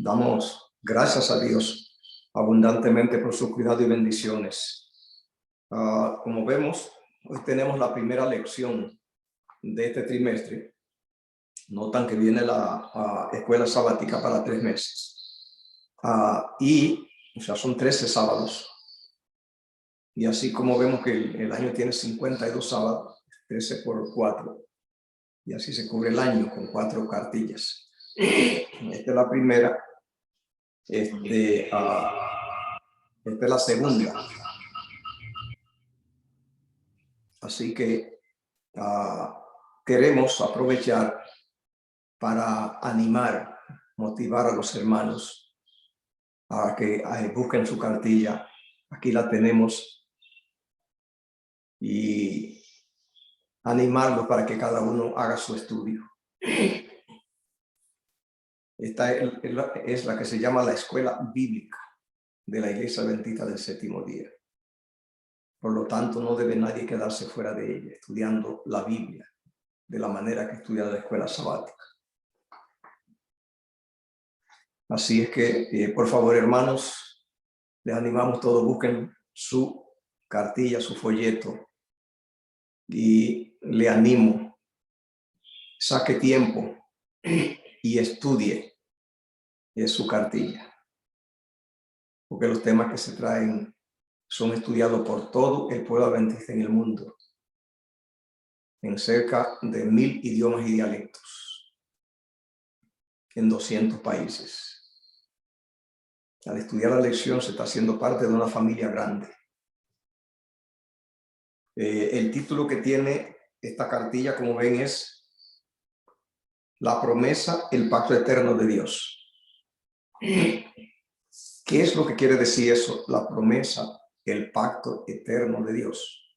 Damos gracias a Dios abundantemente por su cuidado y bendiciones. Como vemos, hoy tenemos la primera lección de este trimestre. Notan que viene la escuela sabática para 3 meses. O sea, son 13 sábados. Y así como vemos que el año tiene 52 sábados, 13 por 4. Y así se cubre el año con 4 cartillas. Esta es la primera. Esta es la segunda. Así que queremos aprovechar para animar, motivar a los hermanos a que busquen su cartilla. Aquí la tenemos. Y animarlos para que cada uno haga su estudio. Esta es la que se llama la escuela bíblica de la Iglesia Bendita del Séptimo Día. Por lo tanto, no debe nadie quedarse fuera de ella, estudiando la Biblia de la manera que estudia la escuela sabática. Así es que, por favor, hermanos, les animamos todos, busquen su cartilla, su folleto, y le animo, saque tiempo y estudie su cartilla, porque los temas que se traen son estudiados por todo el pueblo adventista en el mundo, en cerca de 1000 idiomas y dialectos, en 200 países. Al estudiar la lección se está haciendo parte de una familia grande. El título que tiene esta cartilla, como ven, es La promesa, el pacto eterno de Dios. ¿Qué es lo que quiere decir eso? La promesa, el pacto eterno de Dios.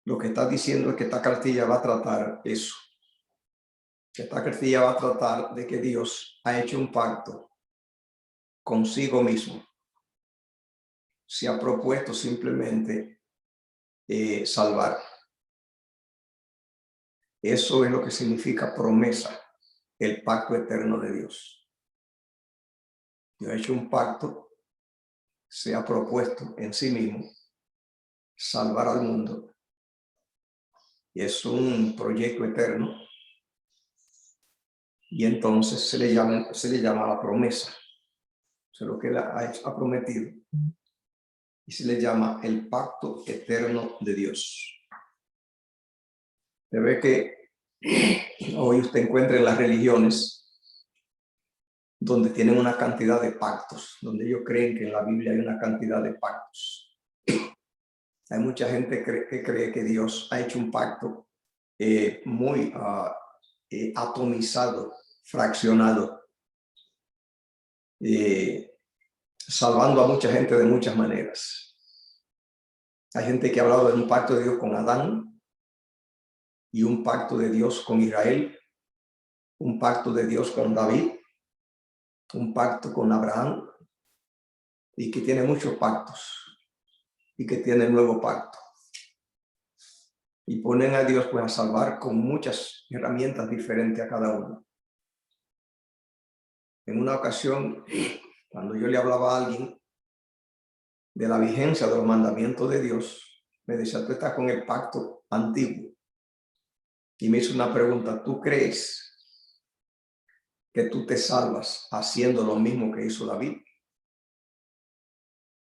Lo que está diciendo es que esta cartilla va a tratar eso. Esta cartilla va a tratar de que Dios ha hecho un pacto consigo mismo. Se ha propuesto simplemente salvar. Eso es lo que significa promesa, el pacto eterno de Dios. Dios ha hecho un pacto, se ha propuesto en sí mismo salvar al mundo. Y es un proyecto eterno. Y entonces se le llama la promesa. Eso es lo que él ha prometido. Y se le llama el pacto eterno de Dios. Se ve que hoy usted encuentra en las religiones donde tienen una cantidad de pactos, donde ellos creen que en la Biblia hay una cantidad de pactos. Hay mucha gente que cree que Dios ha hecho un pacto muy atomizado, fraccionado, salvando a mucha gente de muchas maneras. Hay gente que ha hablado de un pacto de Dios con Adán y un pacto de Dios con Israel, un pacto de Dios con David, un pacto con Abraham, y que tiene muchos pactos y que tiene el nuevo pacto. Y ponen a Dios pues a salvar con muchas herramientas diferentes a cada uno. En una ocasión, cuando yo le hablaba a alguien de la vigencia de los mandamientos de Dios, me decía, tú estás con el pacto antiguo. Y me hizo una pregunta, ¿tú crees que tú te salvas haciendo lo mismo que hizo David?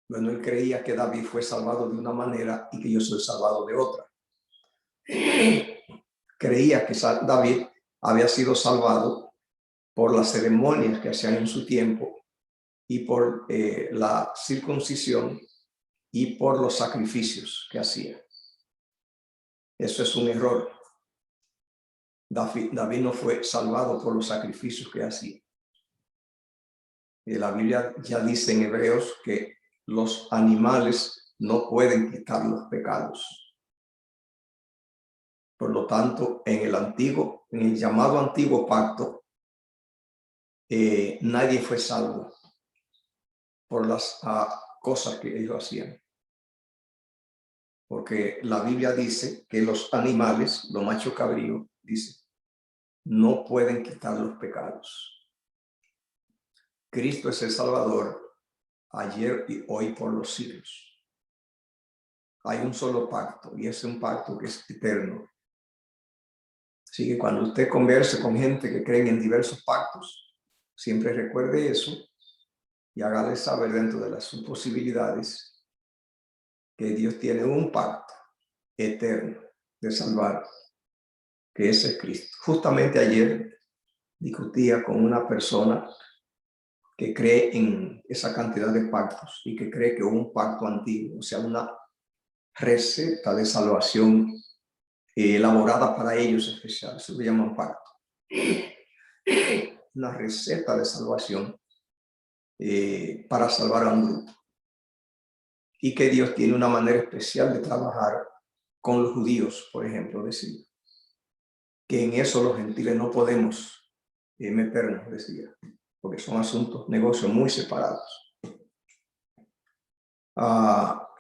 Bueno, él creía que David fue salvado de una manera y que yo soy salvado de otra. Creía que David había sido salvado por las ceremonias que hacían en su tiempo y por la circuncisión y por los sacrificios que hacía. Eso es un error. David no fue salvado por los sacrificios que hacía. La Biblia ya dice en Hebreos que los animales no pueden quitar los pecados. Por lo tanto, en el llamado antiguo pacto, nadie fue salvo por las cosas que ellos hacían. Porque la Biblia dice que los animales, los machos cabríos, dice, no pueden quitar los pecados. Cristo es el Salvador ayer y hoy por los siglos. Hay un solo pacto y es un pacto que es eterno. Así que cuando usted converse con gente que creen en diversos pactos, siempre recuerde eso y hágale saber dentro de sus posibilidades que Dios tiene un pacto eterno de salvar, que ese es Cristo. Justamente ayer discutía con una persona que cree en esa cantidad de pactos y que cree que hubo un pacto antiguo, o sea, una receta de salvación elaborada para ellos especial, eso lo llaman pacto. Una receta de salvación para salvar a un grupo. Y que Dios tiene una manera especial de trabajar con los judíos, por ejemplo, decía. Que en eso los gentiles no podemos meternos, decía, porque son asuntos, negocios muy separados.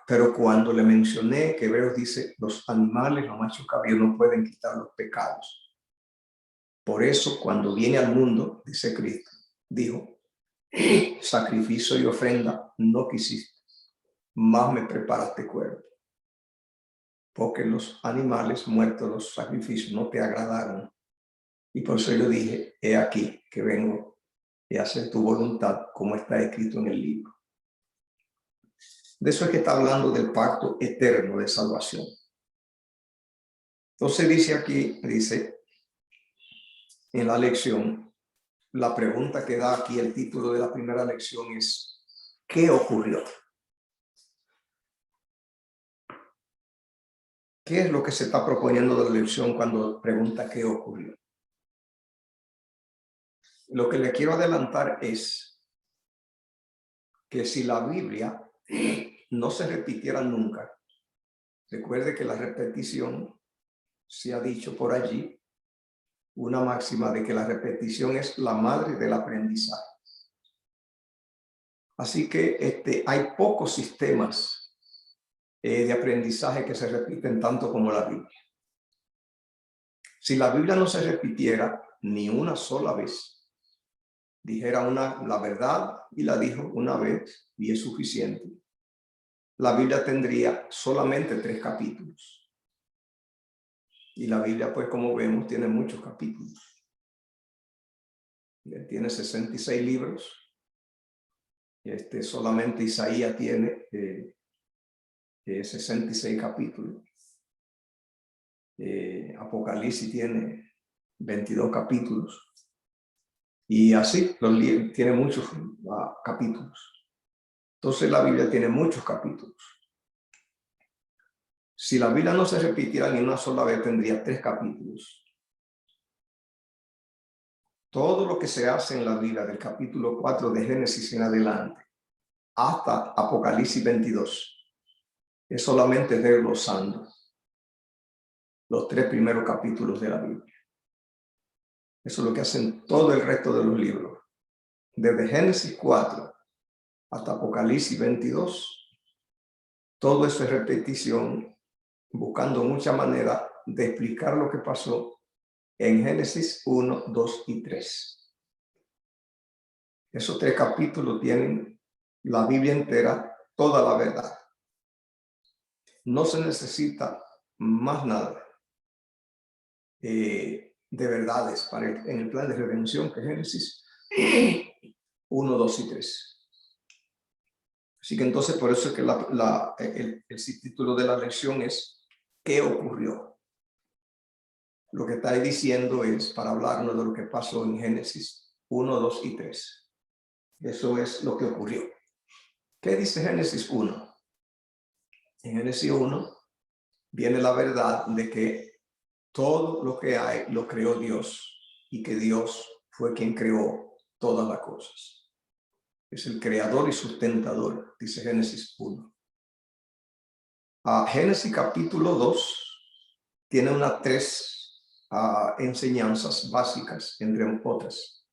Pero cuando le mencioné que Hebreos dice, los animales, los machos cabríos no pueden quitar los pecados. Por eso, cuando viene al mundo, dice Cristo, dijo, sacrificio y ofrenda no quisiste, más me preparaste cuerpo. Porque los animales muertos, los sacrificios, no te agradaron. Y por eso yo dije, he aquí que vengo y hacer tu voluntad como está escrito en el libro. De eso es que está hablando del pacto eterno de salvación. Entonces dice aquí, dice en la lección, la pregunta que da aquí el título de la primera lección es, ¿qué ocurrió? ¿Qué es lo que se está proponiendo de la lección cuando pregunta qué ocurrió? Lo que le quiero adelantar es que si la Biblia no se repitiera nunca, recuerde que la repetición, se ha dicho por allí, una máxima de que la repetición es la madre del aprendizaje. Así que hay pocos sistemas de aprendizaje que se repiten tanto como la Biblia. Si la Biblia no se repitiera ni una sola vez, dijera la verdad y la dijo una vez y es suficiente, la Biblia tendría solamente 3 capítulos. Y la Biblia, pues como vemos, tiene muchos capítulos. Tiene 66 libros. Solamente Isaías tiene 66 capítulos. Apocalipsis tiene 22 capítulos. Y así, tiene muchos capítulos. Entonces la Biblia tiene muchos capítulos. Si la Biblia no se repitiera ni una sola vez, tendría 3 capítulos. Todo lo que se hace en la Biblia, del capítulo 4 de Génesis en adelante, hasta Apocalipsis 22, es solamente desglosando los 3 primeros capítulos de la Biblia. Eso es lo que hacen todo el resto de los libros. Desde Génesis 4 hasta Apocalipsis 22, todo eso es repetición, buscando mucha manera de explicar lo que pasó en Génesis 1, 2 y 3. Esos 3 capítulos tienen la Biblia entera, toda la verdad. No se necesita más nada de verdades en el plan de redención que Génesis 1, 2 y 3. Así que entonces por eso es que el subtítulo de la lección es ¿qué ocurrió? Lo que está ahí diciendo es para hablarnos de lo que pasó en Génesis 1, 2 y 3. Eso es lo que ocurrió. ¿Qué dice Génesis 1? En Génesis 1 viene la verdad de que todo lo que hay lo creó Dios y que Dios fue quien creó todas las cosas. Es el creador y sustentador, dice Génesis 1. Génesis capítulo 2 tiene unas 3 enseñanzas básicas, entre otras.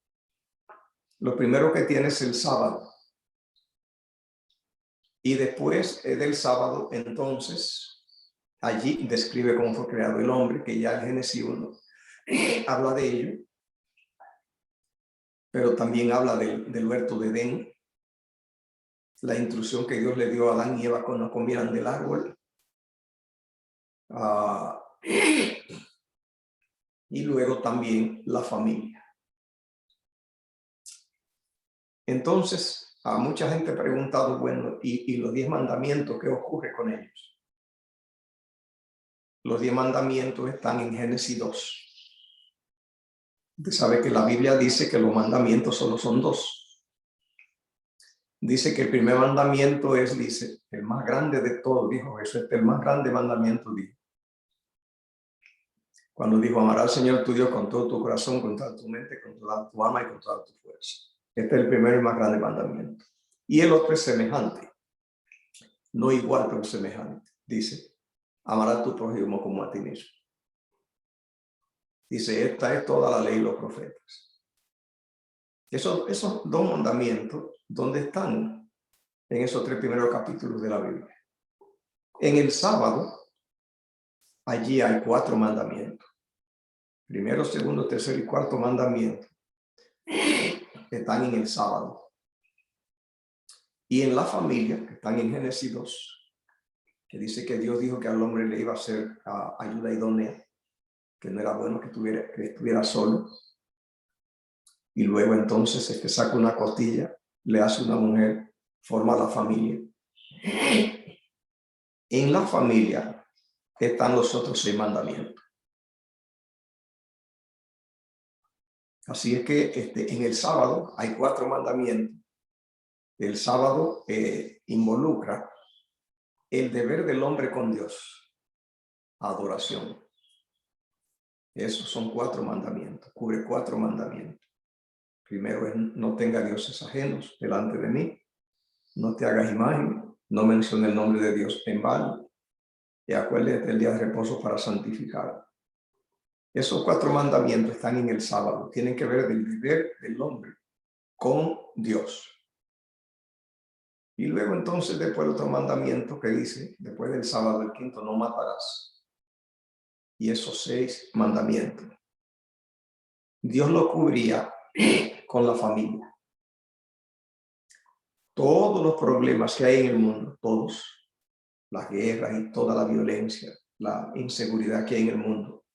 Lo primero que tiene es el sábado. Y después del sábado, entonces, allí describe cómo fue creado el hombre, que ya en Génesis 1 habla de ello. pero también habla del huerto de Edén, la instrucción que Dios le dio a Adán y Eva cuando comieran del árbol. Y luego también la familia. Entonces, a mucha gente ha preguntado, bueno, ¿y los 10 mandamientos, qué ocurre con ellos? Los 10 mandamientos están en Génesis 2. Usted sabe que la Biblia dice que los mandamientos solo son 2. Dice que el primer mandamiento es, dice, el más grande de todos, dijo Jesús, el más grande mandamiento, dijo. Cuando dijo, amarás al Señor tu Dios con todo tu corazón, con toda tu mente, con toda tu alma y con toda tu fuerza. Este es el primero y más grande mandamiento. Y el otro es semejante. No igual, pero semejante. Dice, amarás a tu prójimo como a ti mismo. Dice, esta es toda la ley y los profetas. Esos 2 mandamientos, ¿dónde están? En esos 3 primeros capítulos de la Biblia. En el sábado, allí hay 4 mandamientos. Primero, segundo, tercero y cuarto mandamiento están en el sábado. Y en la familia, que están en Génesis 2, que dice que Dios dijo que al hombre le iba a hacer ayuda idónea, que no era bueno que estuviera solo. Y luego entonces saca una costilla, le hace una mujer, forma la familia. En la familia están los otros 6 mandamientos. Así es que en el sábado hay 4 mandamientos. El sábado involucra el deber del hombre con Dios, adoración. Esos son 4 mandamientos, cubre 4 mandamientos. Primero es, no tenga dioses ajenos delante de mí, no te hagas imagen, no mencione el nombre de Dios en vano, y acuérdate del día de reposo para santificarlo. Esos 4 mandamientos están en el sábado, tienen que ver del deber del hombre con Dios. Y luego entonces después otro mandamiento que dice, después del sábado, el quinto, no matarás. Y esos 6 mandamientos, Dios lo cubría con la familia. Todos los problemas que hay en el mundo, todos, las guerras y toda la violencia, la inseguridad que hay en el mundo,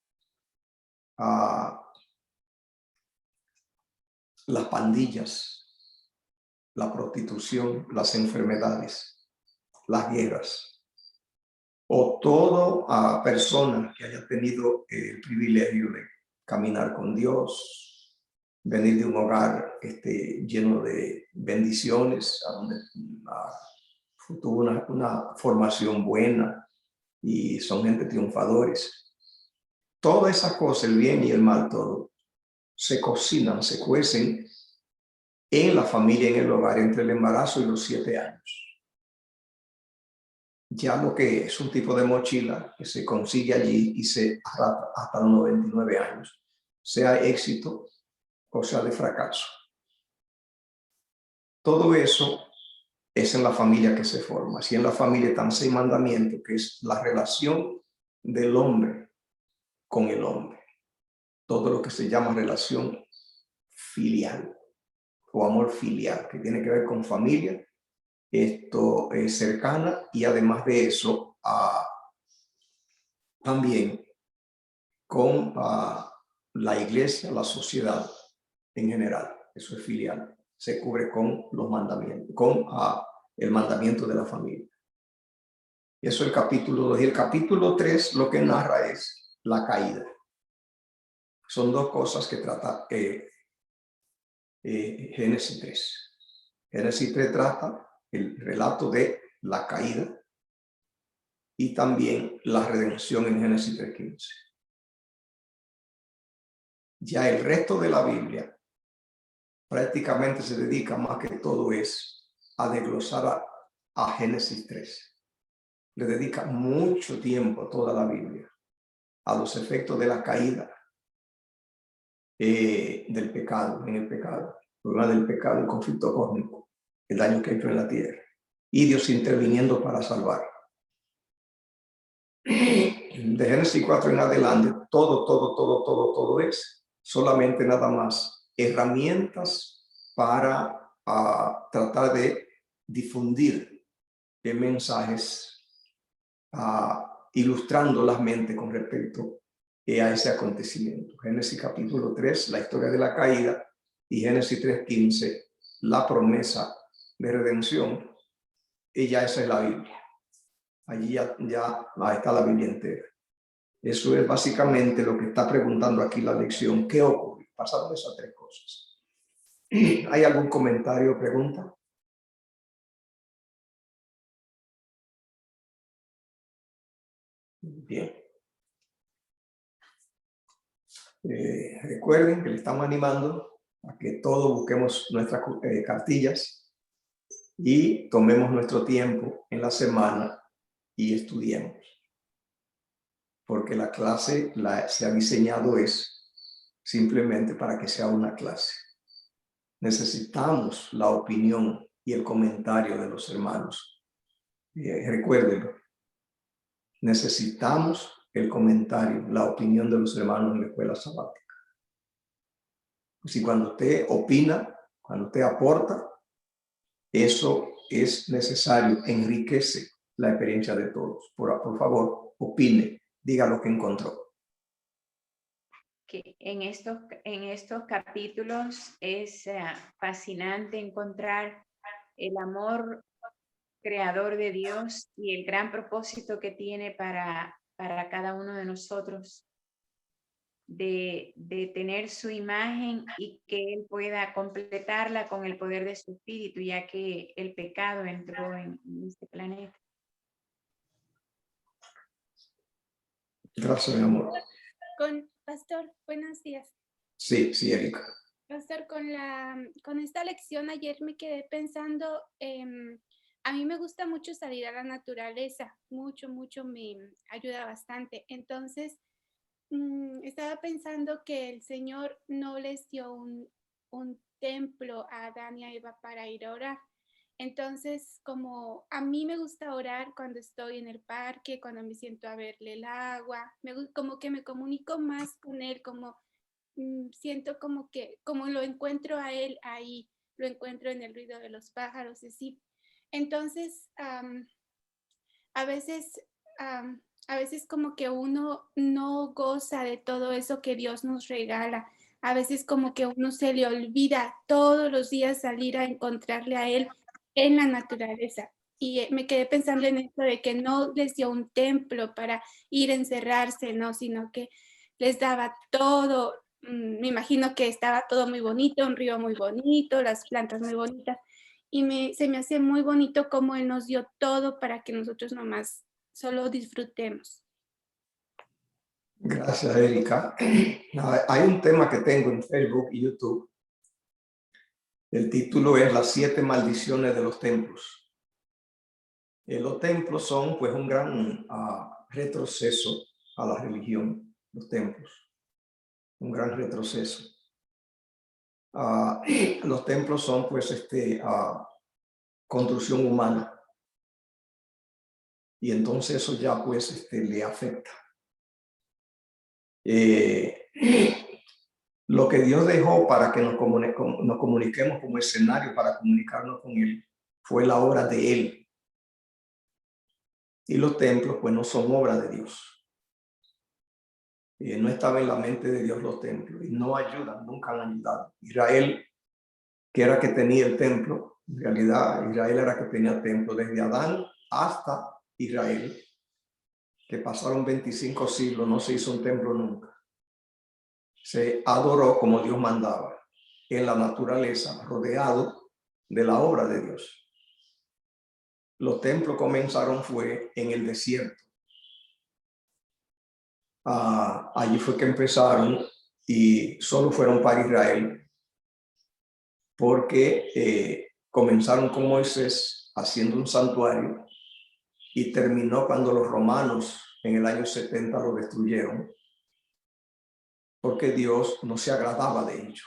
las pandillas, la prostitución, las enfermedades, las guerras, o toda persona que haya tenido el privilegio de caminar con Dios, venir de un hogar lleno de bendiciones, a donde tuvo una formación buena y son gente triunfadores. Todas esas cosas, el bien y el mal, todo, se cocinan, se cuecen en la familia, en el hogar, entre el embarazo y los 7 años. Ya lo que es un tipo de mochila que se consigue allí y se arrastra hasta los 99 años, sea éxito o sea de fracaso. Todo eso es en la familia que se forma. Así en la familia están 6 mandamientos, que es la relación del hombre con el hombre. Todo lo que se llama relación filial o amor filial, que tiene que ver con familia, esto es cercana, y además de eso, también con la iglesia, la sociedad en general. Eso es filial. Se cubre con los mandamientos, con el mandamiento de la familia. Eso es el capítulo 2. Y el capítulo 3 lo que narra es la caída. Son 2 cosas que trata Génesis 3. Génesis 3 trata el relato de la caída y también la redención en Génesis 3:15. Ya el resto de la Biblia prácticamente se dedica más que todo es a desglosar a Génesis 3. Le dedica mucho tiempo a toda la Biblia, a los efectos de la caída, del pecado, en el pecado, el problema del pecado, el conflicto cósmico, el daño que ha hecho en la tierra, y Dios interviniendo para salvar. De Génesis 4 en adelante, todo es solamente nada más herramientas para tratar de difundir mensajes, ilustrando las mentes con respecto a ese acontecimiento. Génesis capítulo 3, la historia de la caída, y Génesis 3:15, la promesa de redención. Y ya esa es la Biblia. Allí ya está la Biblia entera. Eso es básicamente lo que está preguntando aquí la lección. ¿Qué ocurrió? Pasaron esas tres cosas. ¿Hay algún comentario o pregunta? Bien. Recuerden que le estamos animando a que todos busquemos nuestras cartillas y tomemos nuestro tiempo en la semana y estudiemos. Porque la clase se ha diseñado simplemente para que sea una clase. Necesitamos la opinión y el comentario de los hermanos. Recuérdenlo. Necesitamos el comentario, la opinión de los hermanos en la escuela sabática. Si cuando usted opina, cuando usted aporta, eso es necesario, enriquece la experiencia de todos. Por favor, opine, diga lo que encontró. Que en estos capítulos es fascinante encontrar el amor creador de Dios y el gran propósito que tiene para cada uno de nosotros de tener su imagen y que Él pueda completarla con el poder de su espíritu, ya que el pecado entró en este planeta. Gracias, mi amor. Pastor, buenos días. Sí, Erika. Pastor, con esta lección ayer me quedé pensando, a mí me gusta mucho salir a la naturaleza, mucho me ayuda bastante. Entonces, estaba pensando que el Señor no les dio un templo a Adán y a Eva para ir a orar. Entonces, como a mí me gusta orar cuando estoy en el parque, cuando me siento a verle el agua, como que me comunico más con Él, como siento como lo encuentro a Él ahí, lo encuentro en el ruido de los pájaros, así. Entonces, a veces como que uno no goza de todo eso que Dios nos regala. A veces como que uno se le olvida todos los días salir a encontrarle a Él en la naturaleza. Y me quedé pensando en esto de que no les dio un templo para ir a encerrarse, ¿no? Sino que les daba todo. Me imagino que estaba todo muy bonito, un río muy bonito, las plantas muy bonitas. Y se me hace muy bonito cómo Él nos dio todo para que nosotros nomás solo disfrutemos. Gracias, Erika. Hay un tema que tengo en Facebook y YouTube. El título es Las 7 maldiciones de los templos. Los templos son pues un gran retroceso a la religión, los templos. Un gran retroceso. Los templos son pues construcción humana. Y entonces eso ya pues le afecta. Lo que Dios dejó para que nos comuniquemos como escenario para comunicarnos con Él fue la obra de Él. Y los templos pues no son obra de Dios. No estaba en la mente de Dios los templos y no ayudan, nunca han ayudado. Israel, que era que tenía el templo, en realidad Israel era que tenía el templo desde Adán hasta Israel, que pasaron 25 siglos, no se hizo un templo nunca. Se adoró como Dios mandaba, en la naturaleza, rodeado de la obra de Dios. Los templos comenzaron fue en el desierto. Allí fue que empezaron y solo fueron para Israel porque comenzaron con Moisés haciendo un santuario y terminó cuando los romanos en el año 70 lo destruyeron porque Dios no se agradaba de ello.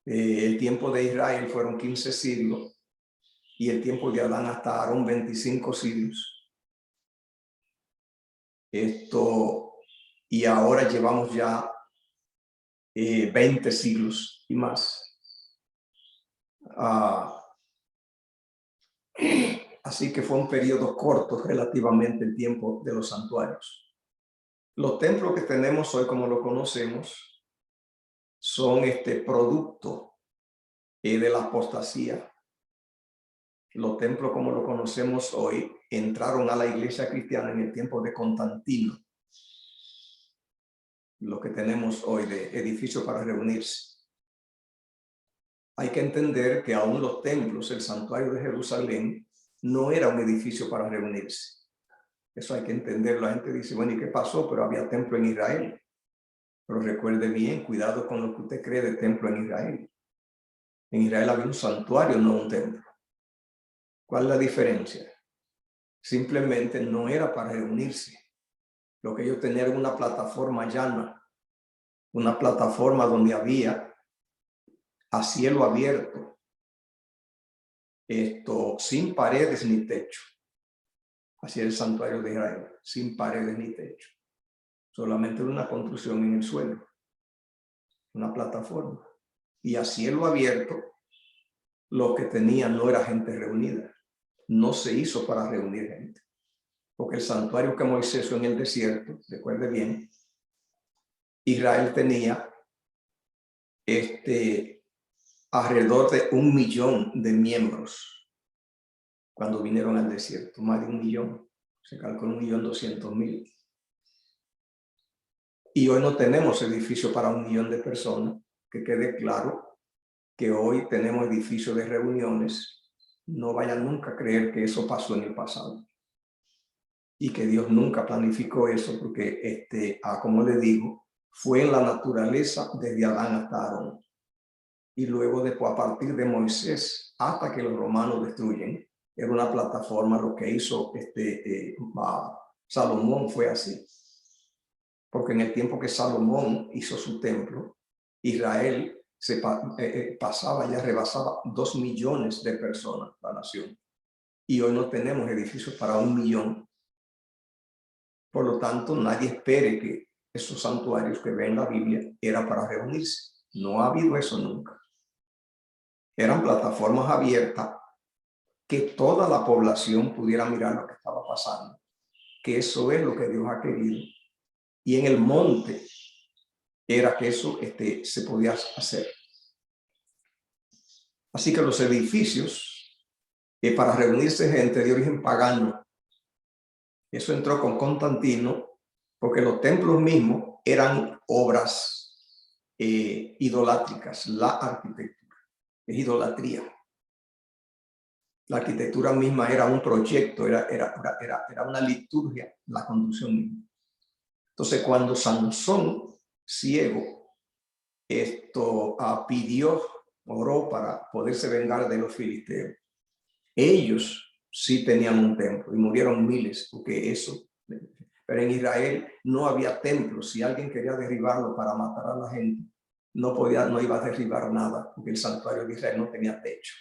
El tiempo de Israel fueron 15 siglos y el tiempo de Adán hasta Aarón 25 siglos. Y ahora llevamos ya 20 siglos y más. Así que fue un periodo corto relativamente el tiempo de los santuarios. Los templos que tenemos hoy, como lo conocemos, son producto de la apostasía. Los templos, como lo conocemos hoy, entraron a la iglesia cristiana en el tiempo de Constantino. Lo que tenemos hoy de edificio para reunirse. Hay que entender que aún los templos, el santuario de Jerusalén, no era un edificio para reunirse. Eso hay que entenderlo. La gente dice, bueno, ¿y qué pasó? Pero había templo en Israel. Pero recuerde bien, cuidado con lo que usted cree de templo en Israel. En Israel había un santuario, no un templo. ¿Cuál es la diferencia? Simplemente no era para reunirse. Lo que ellos tenían era una plataforma llana, una plataforma donde había a cielo abierto, sin paredes ni techo. Así era el santuario de Israel, sin paredes ni techo. Solamente una construcción en el suelo, una plataforma. Y a cielo abierto, lo que tenía no era gente reunida. No se hizo para reunir gente. Porque el santuario que Moisés hizo en el desierto, recuerde bien, Israel tenía alrededor de 1 millón de miembros cuando vinieron al desierto, más de 1 millón, se calculó 1.200.000. Y hoy no tenemos edificio para 1 millón de personas, que quede claro que hoy tenemos edificios de reuniones. No vayan nunca a creer que eso pasó en el pasado y que Dios nunca planificó eso, porque como le digo, fue en la naturaleza desde Adán hasta Aarón. Y luego después, a partir de Moisés, hasta que los romanos destruyen, era una plataforma. Lo que hizo Salomón fue así. Porque en el tiempo que Salomón hizo su templo, Israel pasaba, ya rebasaba 2 millones de personas, la nación. Y hoy no tenemos edificios para 1 millón. Por lo tanto, nadie espere que esos santuarios que ven en la Biblia era para reunirse. No ha habido eso nunca. Eran plataformas abiertas que toda la población pudiera mirar lo que estaba pasando. Que eso es lo que Dios ha querido. Y en el monte era que eso se podía hacer. Así que los edificios para reunirse gente de origen pagano, eso entró con Constantino, porque los templos mismos eran obras idolátricas. La arquitectura es idolatría. La arquitectura misma era un proyecto, era una liturgia, la construcción misma. Entonces, cuando Sansón, ciego, oró para poderse vengar de los filisteos, ellos sí tenían un templo y murieron miles, porque eso. Pero en Israel no había templo. Si alguien quería derribarlo para matar a la gente, no iba a derribar nada, porque el santuario de Israel no tenía techo.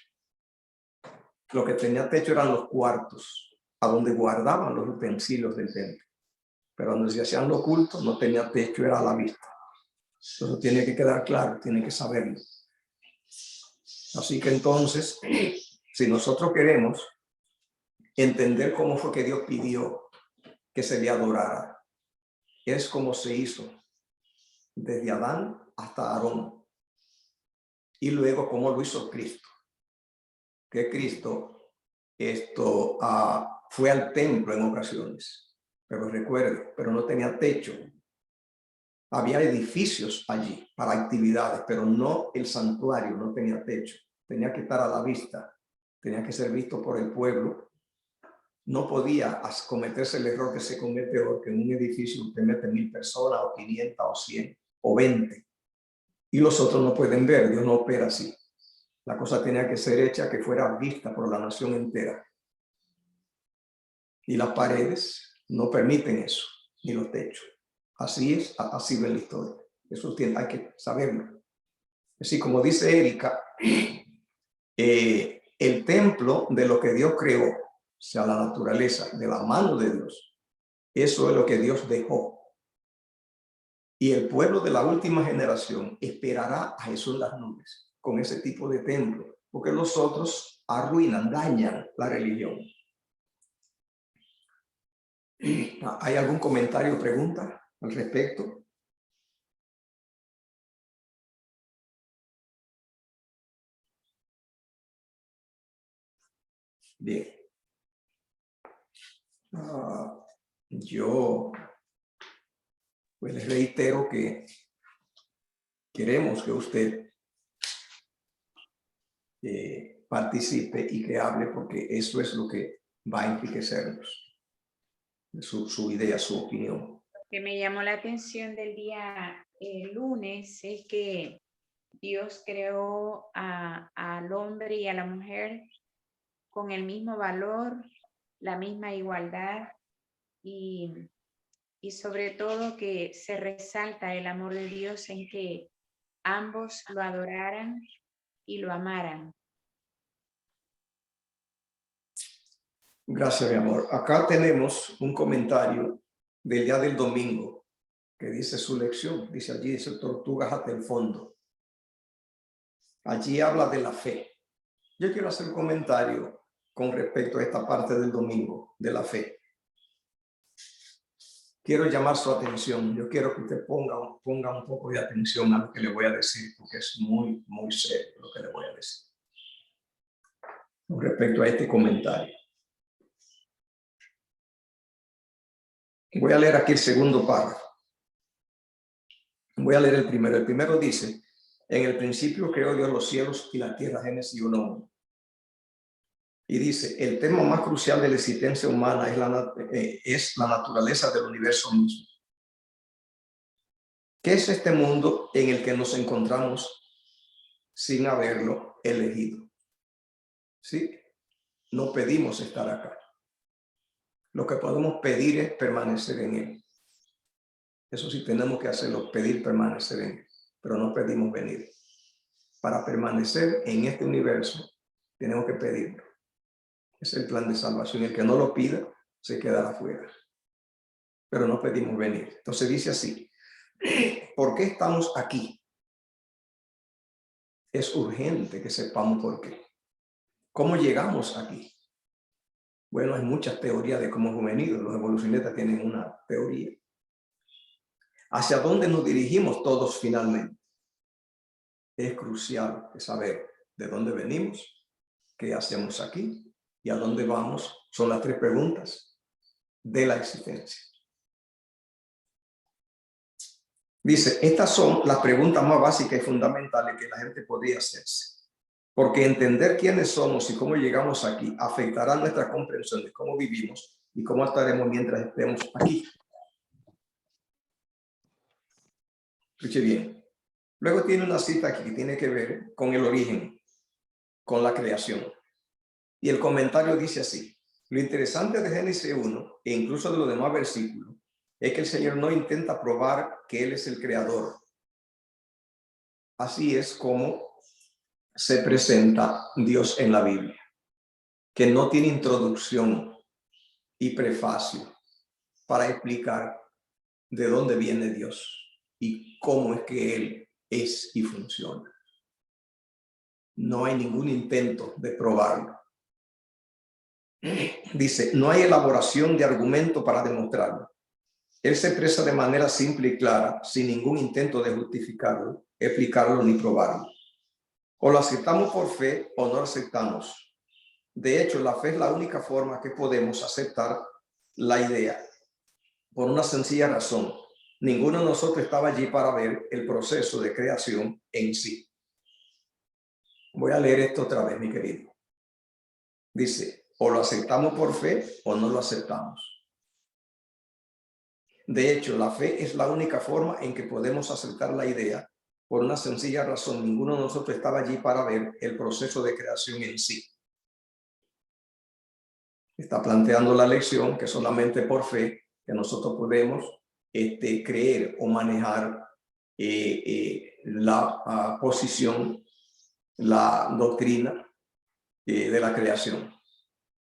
Lo que tenía techo eran los cuartos, a donde guardaban los utensilios del templo. Pero donde se hacían los cultos no tenía techo, era a la vista. Eso tiene que quedar claro, tiene que saberlo. Así que entonces, si nosotros queremos entender cómo fue que Dios pidió que se le adorara, es como se hizo desde Adán hasta Aarón. Y luego cómo lo hizo Cristo. Que Cristo fue al templo en ocasiones, pero recuerde, pero no tenía techo. Había edificios allí para actividades, pero no el santuario, no tenía techo. Tenía que estar a la vista, tenía que ser visto por el pueblo. No podía cometerse el error que se comete hoy, que en un edificio usted mete 1.000 personas, o 500, o 100, o 20, y los otros no pueden ver. Dios no opera así. La cosa tenía que ser hecha que fuera vista por la nación entera. Y las paredes no permiten eso, ni los techos. Así es, así ve la historia. Eso hay que saberlo. Así como dice Erika, el templo de lo que Dios creó, o sea, la naturaleza, de la mano de Dios, eso es lo que Dios dejó. Y el pueblo de la última generación esperará a Jesús en las nubes con ese tipo de templo, porque los otros arruinan, dañan la religión. ¿Hay algún comentario o pregunta al respecto? Bien. Yo pues les reitero que queremos que usted participe y que hable, porque eso es lo que va a enriquecernos, su idea, su opinión. Lo que me llamó la atención del día lunes es que Dios creó al hombre y a la mujer con el mismo valor, la misma igualdad y sobre todo que se resalta el amor de Dios en que ambos lo adoraran y lo amaran. Gracias, mi amor. Acá tenemos un comentario del día del domingo que dice su lección. Dice allí, dice tortugas hasta el fondo. Allí habla de la fe. Yo quiero hacer un comentario con respecto a esta parte del domingo, de la fe. Quiero llamar su atención. Yo quiero que usted ponga un poco de atención a lo que le voy a decir, porque es muy, muy serio lo que le voy a decir con respecto a este comentario. Voy a leer aquí el segundo párrafo. Voy a leer el primero. El primero dice, en el principio creó Dios los cielos y la tierra, Génesis 1:1. Y dice, el tema más crucial de la existencia humana es la naturaleza del universo mismo. ¿Qué es este mundo en el que nos encontramos sin haberlo elegido? ¿Sí? No pedimos estar acá. Lo que podemos pedir es permanecer en él. Eso sí tenemos que hacerlo, pedir permanecer en él, pero no pedimos venir. Para permanecer en este universo tenemos que pedirlo. Es el plan de salvación. El que no lo pida se quedará afuera. Pero no pedimos venir. Entonces dice así, ¿por qué estamos aquí? Es urgente que sepamos por qué. ¿Cómo llegamos aquí? Bueno, hay muchas teorías de cómo hemos venido. Los evolucionistas tienen una teoría. ¿Hacia dónde nos dirigimos todos finalmente? Es crucial saber de dónde venimos, qué hacemos aquí y a dónde vamos. Son las tres preguntas de la existencia. Dice, estas son las preguntas más básicas y fundamentales que la gente podría hacerse. Porque entender quiénes somos y cómo llegamos aquí afectará nuestra comprensión de cómo vivimos y cómo estaremos mientras estemos aquí. Escuche bien. Luego tiene una cita aquí que tiene que ver con el origen, con la creación. Y el comentario dice así, lo interesante de Génesis 1 e incluso de los demás versículos es que el Señor no intenta probar que Él es el creador. Así es como se presenta Dios en la Biblia, que no tiene introducción y prefacio para explicar de dónde viene Dios y cómo es que Él es y funciona. No hay ningún intento de probarlo. Dice, no hay elaboración de argumento para demostrarlo. Él se expresa de manera simple y clara, sin ningún intento de justificarlo, explicarlo ni probarlo. O lo aceptamos por fe o no lo aceptamos. De hecho, la fe es la única forma que podemos aceptar la idea, por una sencilla razón. Ninguno de nosotros estaba allí para ver el proceso de creación en sí. Voy a leer esto otra vez, mi querido. Dice, o lo aceptamos por fe o no lo aceptamos. De hecho, la fe es la única forma en que podemos aceptar la idea, por una sencilla razón. Ninguno de nosotros estaba allí para ver el proceso de creación en sí. Está planteando la lección que solamente por fe que nosotros podemos creer o manejar la posición, la doctrina de la creación.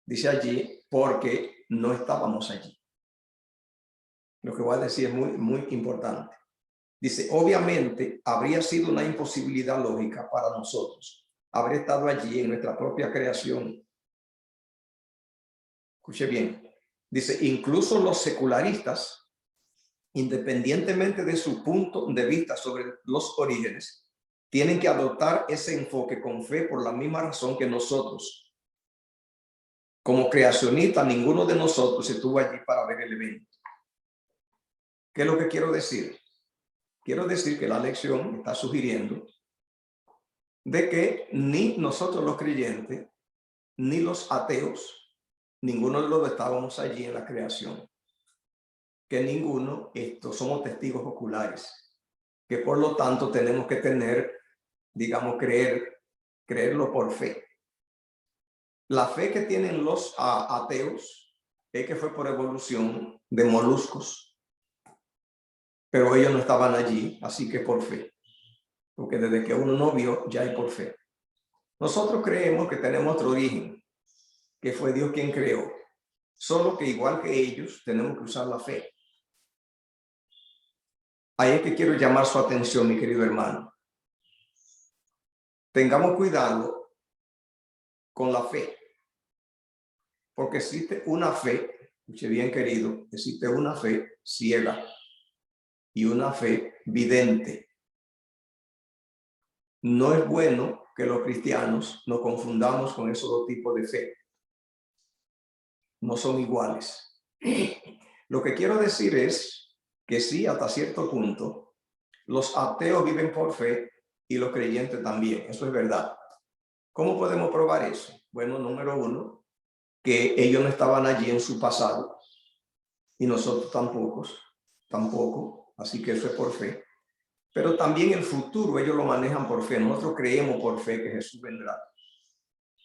Dice allí, porque no estábamos allí. Lo que voy a decir es muy, muy importante. Dice, obviamente habría sido una imposibilidad lógica para nosotros haber estado allí en nuestra propia creación. Escuche bien. Dice, incluso los secularistas, independientemente de su punto de vista sobre los orígenes, tienen que adoptar ese enfoque con fe por la misma razón que nosotros. Como creacionistas, ninguno de nosotros estuvo allí para ver el evento. ¿Qué es lo que quiero decir? Quiero decir que la lección está sugiriendo de que ni nosotros los creyentes, ni los ateos, ninguno de los dos estábamos allí en la creación. Que ninguno, somos testigos oculares. Que por lo tanto tenemos que tener, digamos, creerlo por fe. La fe que tienen los ateos es que fue por evolución de moluscos. Pero ellos no estaban allí, así que por fe. Porque desde que uno no vio, ya es por fe. Nosotros creemos que tenemos otro origen, que fue Dios quien creó. Solo que igual que ellos, tenemos que usar la fe. Ahí es que quiero llamar su atención, mi querido hermano. Tengamos cuidado con la fe. Porque existe una fe, escuche bien querido, existe una fe ciega y una fe vidente. No es bueno que los cristianos nos confundamos con esos dos tipos de fe. No son iguales. Lo que quiero decir es que sí, hasta cierto punto, los ateos viven por fe y los creyentes también. Eso es verdad. ¿Cómo podemos probar eso? Bueno, número uno, que ellos no estaban allí en su pasado y nosotros tampoco. Así que eso es por fe. Pero también el futuro ellos lo manejan por fe. Nosotros creemos por fe que Jesús vendrá.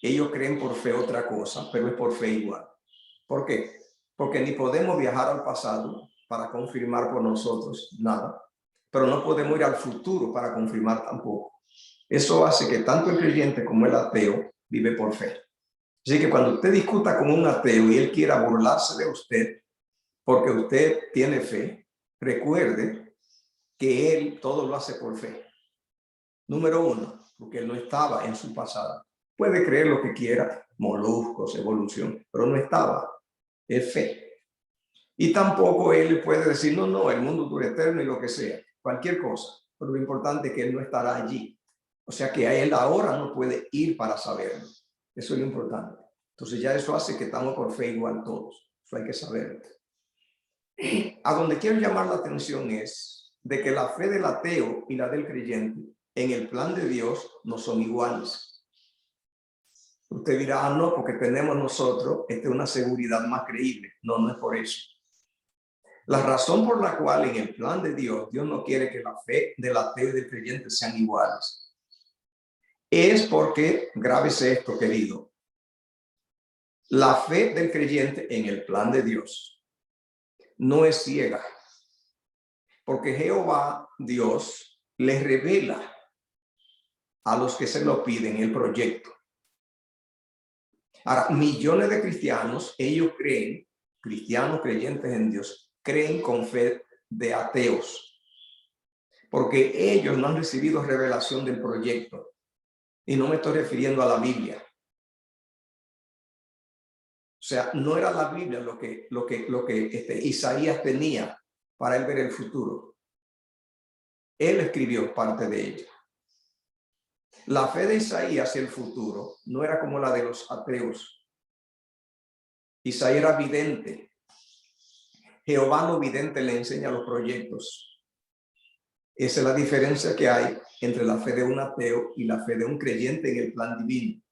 Ellos creen por fe otra cosa, pero es por fe igual. ¿Por qué? Porque ni podemos viajar al pasado para confirmar por nosotros nada, pero no podemos ir al futuro para confirmar tampoco. Eso hace que tanto el creyente como el ateo vive por fe. Así que cuando usted discuta con un ateo y él quiera burlarse de usted porque usted tiene fe, recuerde que él todo lo hace por fe. Número uno, porque él no estaba en su pasado. Puede creer lo que quiera, moluscos, evolución, pero no estaba. Es fe. Y tampoco él puede decir, no, el mundo dura eterno y lo que sea, cualquier cosa. Pero lo importante es que él no estará allí. O sea que a él ahora no puede ir para saberlo. Eso es lo importante. Entonces ya eso hace que estamos por fe igual todos. Eso hay que saberlo. A donde quiero llamar la atención es de que la fe del ateo y la del creyente en el plan de Dios no son iguales. Usted dirá, no, porque tenemos nosotros una seguridad más creíble. No, no es por eso. La razón por la cual en el plan de Dios, Dios no quiere que la fe del ateo y del creyente sean iguales, es porque, grábese esto, querido, la fe del creyente en el plan de Dios no es ciega, porque Jehová, Dios, les revela a los que se lo piden el proyecto. Ahora, millones de cristianos, ellos creen, cristianos creyentes en Dios, creen con fe de ateos, porque ellos no han recibido revelación del proyecto. Y no me estoy refiriendo a la Biblia. O sea, no era la Biblia lo que Isaías tenía para él ver el futuro. Él escribió parte de ella. La fe de Isaías y el futuro no era como la de los ateos. Isaías era vidente. Jehová no vidente le enseña los proyectos. Esa es la diferencia que hay entre la fe de un ateo y la fe de un creyente en el plan divino.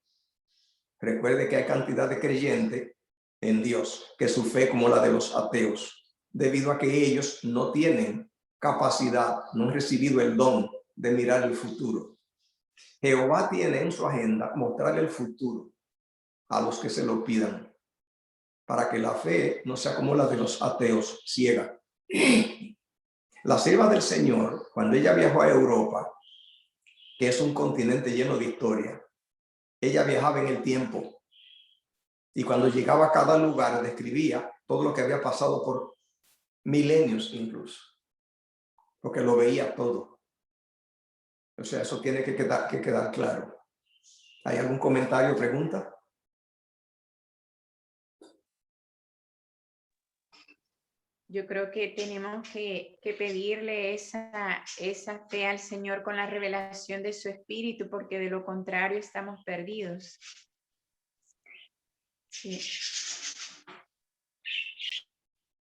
Recuerde que hay cantidad de creyentes en Dios que su fe como la de los ateos, debido a que ellos no tienen capacidad, no han recibido el don de mirar el futuro. Jehová tiene en su agenda mostrarle el futuro a los que se lo pidan, para que la fe no sea como la de los ateos, ciega. La sierva del Señor, cuando ella viajó a Europa, que es un continente lleno de historia, ella viajaba en el tiempo. Y cuando llegaba a cada lugar, describía todo lo que había pasado por milenios incluso. porque lo veía todo. O sea, eso tiene que quedar claro. ¿Hay algún comentario o pregunta? Yo creo que tenemos que pedirle esa fe al Señor con la revelación de su Espíritu, porque de lo contrario estamos perdidos. Sí.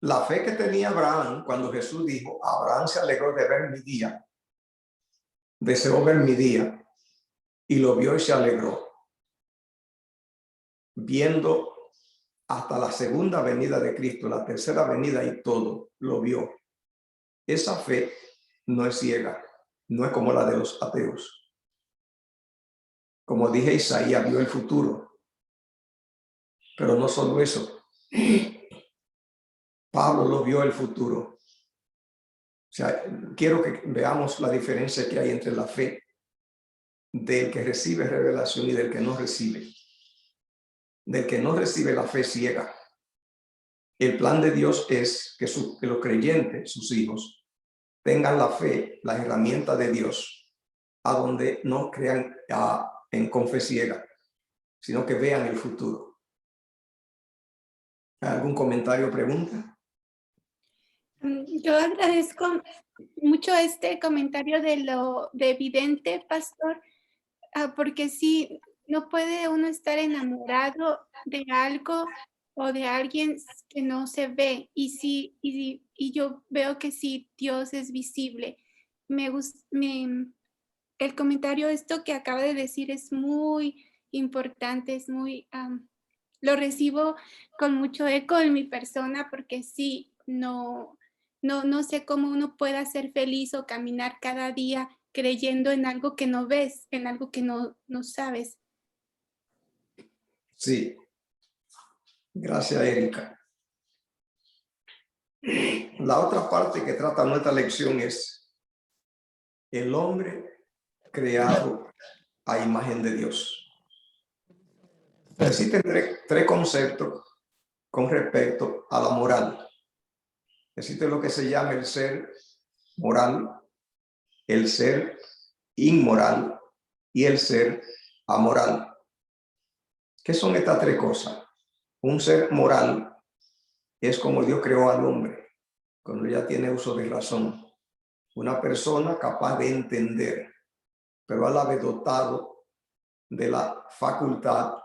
La fe que tenía Abraham cuando Jesús dijo, Abraham se alegró de ver mi día, deseó ver mi día, y lo vio y se alegró, viendo hasta la segunda venida de Cristo, la tercera venida y todo, lo vio. Esa fe no es ciega, no es como la de los ateos. Como dije, Isaías vio el futuro, pero no solo eso. Pablo lo vio el futuro. O sea, quiero que veamos la diferencia que hay entre la fe del que recibe revelación y del que no recibe. Del que no recibe la fe ciega. El plan de Dios es que los creyentes, sus hijos, tengan la fe, la herramienta de Dios, a donde no crean con fe ciega, sino que vean el futuro. ¿Algún comentario o pregunta? Yo agradezco mucho este comentario de evidente, pastor, porque sí, no puede uno estar enamorado de algo o de alguien que no se ve. Y sí, y yo veo que sí, Dios es visible. El comentario, esto que acaba de decir, es muy importante, es muy, lo recibo con mucho eco en mi persona, porque sí, no sé cómo uno pueda ser feliz o caminar cada día creyendo en algo que no ves, en algo que no sabes. Sí. Gracias, Erika. La otra parte que trata nuestra lección es el hombre creado a imagen de Dios. Existen tres conceptos con respecto a la moral. Existe lo que se llama el ser moral, el ser inmoral y el ser amoral. ¿Qué son estas tres cosas? Un ser moral es como Dios creó al hombre, cuando ya tiene uso de razón. Una persona capaz de entender, pero a la vez dotado de la facultad,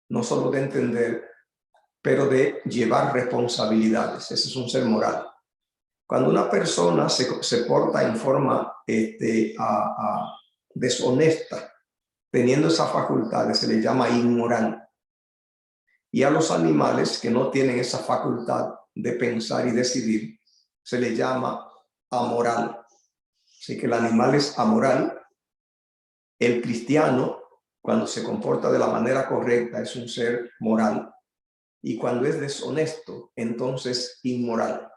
no solo de entender, pero de llevar responsabilidades. Ese es un ser moral. Cuando una persona se porta en forma deshonesta, teniendo esas facultades, se le llama inmoral. Y a los animales que no tienen esa facultad de pensar y decidir, se le llama amoral. Así que el animal es amoral. El cristiano, cuando se comporta de la manera correcta, es un ser moral. Y cuando es deshonesto, entonces inmoral.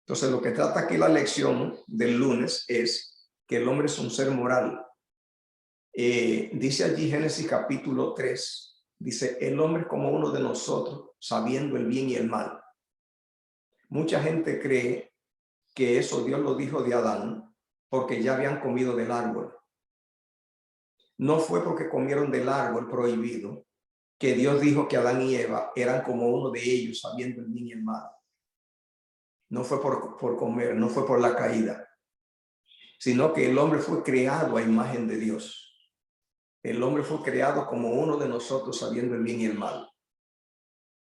Entonces, lo que trata aquí la lección del lunes es que el hombre es un ser moral. Dice allí Génesis capítulo 3, dice, el hombre es como uno de nosotros, sabiendo el bien y el mal. Mucha gente cree que eso Dios lo dijo de Adán, porque ya habían comido del árbol. No fue porque comieron del árbol prohibido que Dios dijo que Adán y Eva eran como uno de ellos, sabiendo el bien y el mal. No fue por comer, no fue por la caída, sino que el hombre fue creado a imagen de Dios. El hombre fue creado como uno de nosotros, sabiendo el bien y el mal.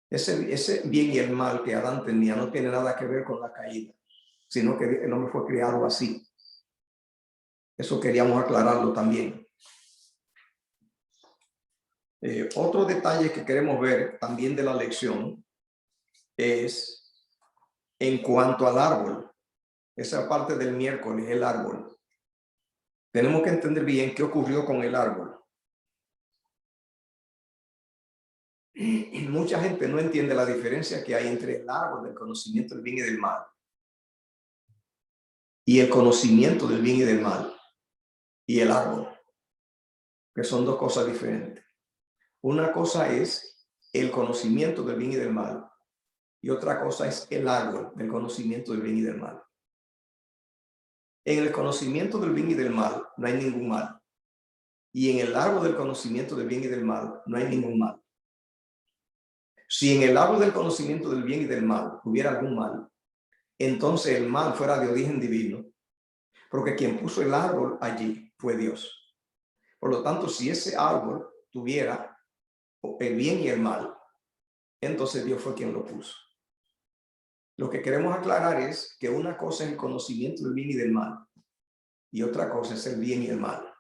Ese bien y el mal que Adán tenía no tiene nada que ver con la caída, sino que el hombre fue creado así. Eso queríamos aclararlo también. Otro detalle que queremos ver también de la lección es en cuanto al árbol. Esa parte del miércoles, el árbol. Tenemos que entender bien qué ocurrió con el árbol. Mucha gente no entiende la diferencia que hay entre el árbol del conocimiento del bien y del mal y el conocimiento del bien y del mal y el árbol, que son dos cosas diferentes. Una cosa es el conocimiento del bien y del mal y otra cosa es el árbol del conocimiento del bien y del mal. En el conocimiento del bien y del mal no hay ningún mal. Y en el árbol del conocimiento del bien y del mal no hay ningún mal. Si en el árbol del conocimiento del bien y del mal hubiera algún mal, entonces el mal fuera de origen divino, porque quien puso el árbol allí fue Dios. Por lo tanto, si ese árbol tuviera el bien y el mal, entonces Dios fue quien lo puso. Lo que queremos aclarar es que una cosa es el conocimiento del bien y del mal, y otra cosa es el bien y el mal.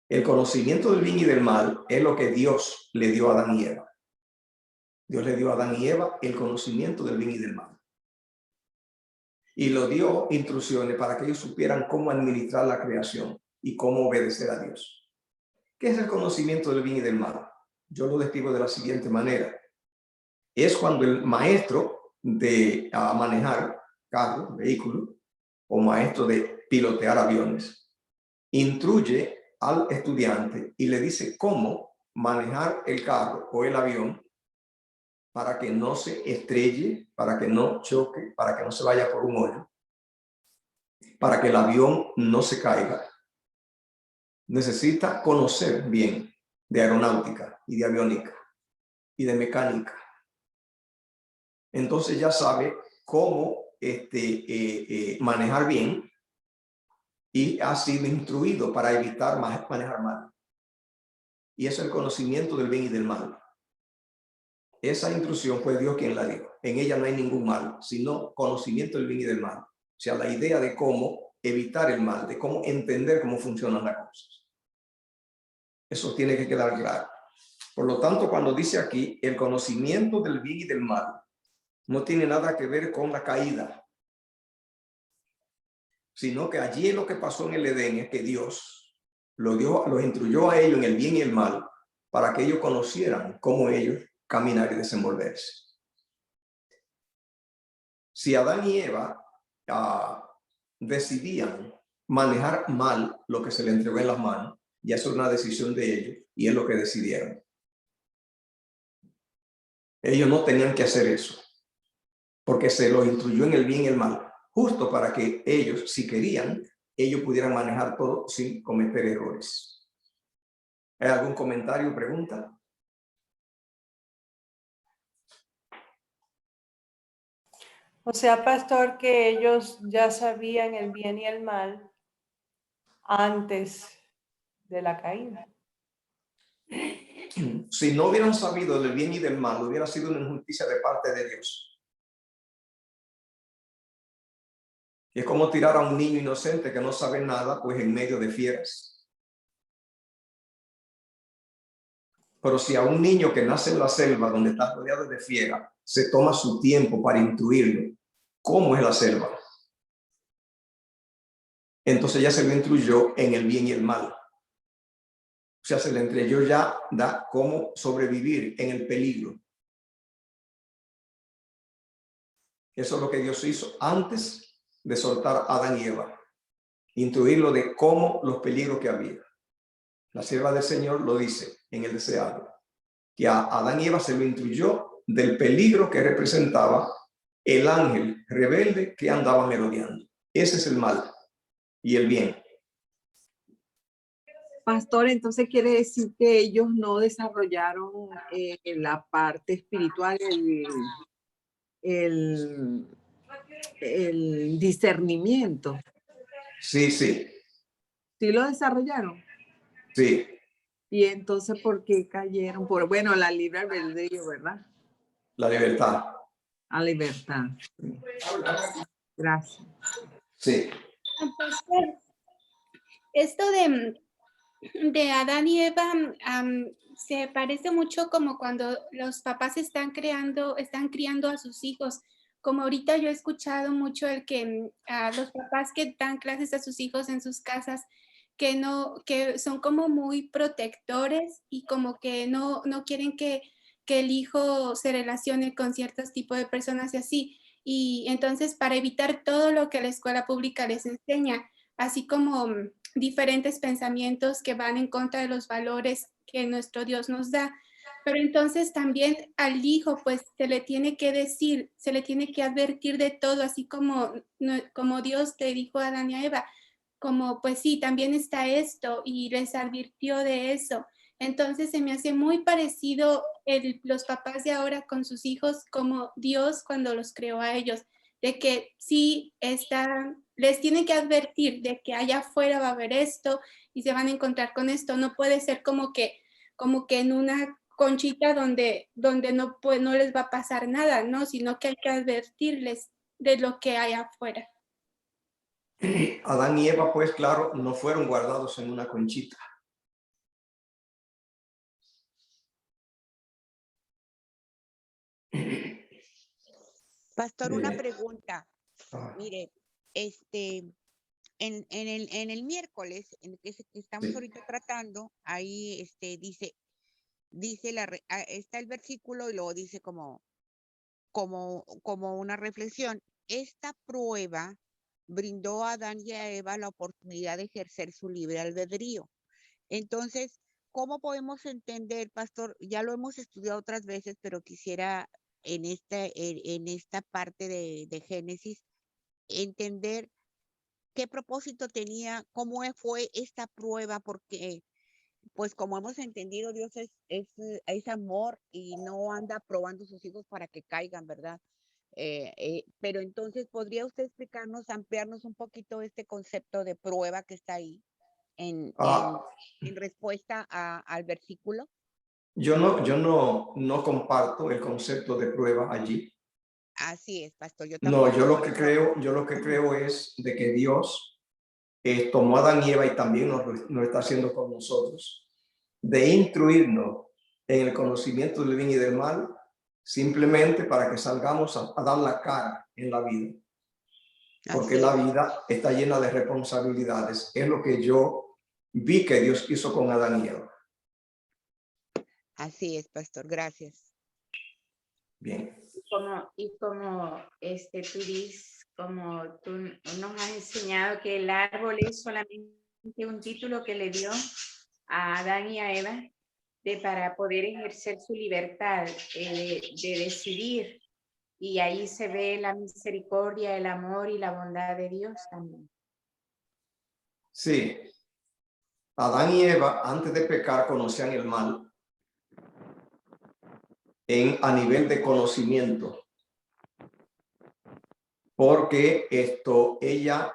El conocimiento del bien y del mal es lo que Dios le dio a Adán y Eva. Dios le dio a Adán y Eva el conocimiento del bien y del mal. Y lo dio instrucciones para que ellos supieran cómo administrar la creación y cómo obedecer a Dios. ¿Qué es el conocimiento del bien y del mal? Yo lo describo de la siguiente manera. Es cuando el maestro de manejar carros, vehículos, o maestro de pilotear aviones, instruye al estudiante y le dice cómo manejar el carro o el avión para que no se estrelle, para que no choque, para que no se vaya por un hoyo, para que el avión no se caiga. Necesita conocer bien de aeronáutica y de aviónica y de mecánica. Entonces ya sabe cómo manejar bien y ha sido instruido para evitar manejar mal. Y eso es el conocimiento del bien y del mal. Esa instrucción fue Dios quien la dio. En ella no hay ningún mal, sino conocimiento del bien y del mal. O sea, la idea de cómo evitar el mal, de cómo entender cómo funcionan las cosas. Eso tiene que quedar claro. Por lo tanto, cuando dice aquí el conocimiento del bien y del mal, no tiene nada que ver con la caída, sino que allí lo que pasó en el Edén es que Dios los instruyó a ellos en el bien y el mal para que ellos conocieran cómo ellos caminar y desenvolverse. Si Adán y Eva decidían manejar mal lo que se le entregó en las manos, ya es una decisión de ellos y es lo que decidieron. Ellos no tenían que hacer eso, porque se los instruyó en el bien y el mal, justo para que ellos, si querían, ellos pudieran manejar todo sin cometer errores. ¿Hay algún comentario o pregunta? O sea, pastor, que ellos ya sabían el bien y el mal antes de la caída. Si no hubieran sabido del bien y del mal, hubiera sido una injusticia de parte de Dios. Es como tirar a un niño inocente que no sabe nada, pues en medio de fieras. Pero si a un niño que nace en la selva, donde está rodeado de fieras, se toma su tiempo para instruirlo cómo es la selva, entonces ya se lo instruyó en el bien y el mal. O sea, se le entregó ya cómo sobrevivir en el peligro. Eso es lo que Dios hizo antes de soltar a Adán y Eva. Instruirlo de cómo los peligros que había. La sierva del Señor lo dice en el deseado, que a Adán y Eva se lo instruyó del peligro que representaba el ángel rebelde que andaba merodeando. Ese es el mal y el bien. Pastor, entonces quiere decir que ellos no desarrollaron la parte espiritual, el discernimiento. Sí. ¿Sí lo desarrollaron? Sí. Y entonces, ¿por qué cayeron? Bueno, la libre albedrío, ¿verdad? La libertad. La libertad. Gracias. Sí. Esto de Adán y Eva se parece mucho como cuando los papás están criando a sus hijos. Como ahorita yo he escuchado mucho el que los papás que dan clases a sus hijos en sus casas, que son como muy protectores y como que no quieren que el hijo se relacione con ciertos tipos de personas y así. Y entonces, para evitar todo lo que la escuela pública les enseña, así como diferentes pensamientos que van en contra de los valores que nuestro Dios nos da, Pero entonces también al hijo, pues se le tiene que decir, se le tiene que advertir de todo, así como Dios te dijo a Adán y a Eva, como pues sí, también está esto y les advirtió de eso. Entonces se me hace muy parecido los papás de ahora con sus hijos como Dios cuando los creó a ellos, de que sí les tiene que advertir de que allá afuera va a haber esto y se van a encontrar con esto. No puede ser como que en una conchita donde no, pues, no les va a pasar nada, ¿no? Sino que hay que advertirles de lo que hay afuera. Adán y Eva, pues claro, no fueron guardados en una conchita. Pastor, una pregunta. Ah, Mire, en el miércoles, en el que estamos sí. ahorita tratando, ahí dice está el versículo y luego dice como una reflexión. Esta prueba brindó a Adán y a Eva la oportunidad de ejercer su libre albedrío. Entonces, ¿cómo podemos entender, pastor? Ya lo hemos estudiado otras veces, pero quisiera en esta parte de Génesis entender qué propósito tenía, cómo fue esta prueba, porque pues como hemos entendido, Dios es amor y no anda probando sus hijos para que caigan, ¿verdad? Pero entonces, ¿podría usted explicarnos, ampliarnos un poquito este concepto de prueba que está ahí en respuesta al versículo? Yo no comparto el concepto de prueba allí. Así es, pastor, yo No, tampoco. yo lo que creo es de que Dios tomó a Adán y Eva y también nos está haciendo con nosotros, de instruirnos en el conocimiento del bien y del mal, simplemente para que salgamos a dar la cara en la vida. Porque Así la es. vida está llena de responsabilidades. Es lo que yo vi que Dios hizo con Adán y Eva. Así es, pastor, gracias. Bien. Como tú dices, como tú nos has enseñado que el árbol es solamente un título que le dio a Adán y a Eva para poder ejercer su libertad de decidir, y ahí se ve la misericordia, el amor y la bondad de Dios también. Sí. Adán y Eva, antes de pecar, conocían el mal a nivel de conocimiento. Porque ella,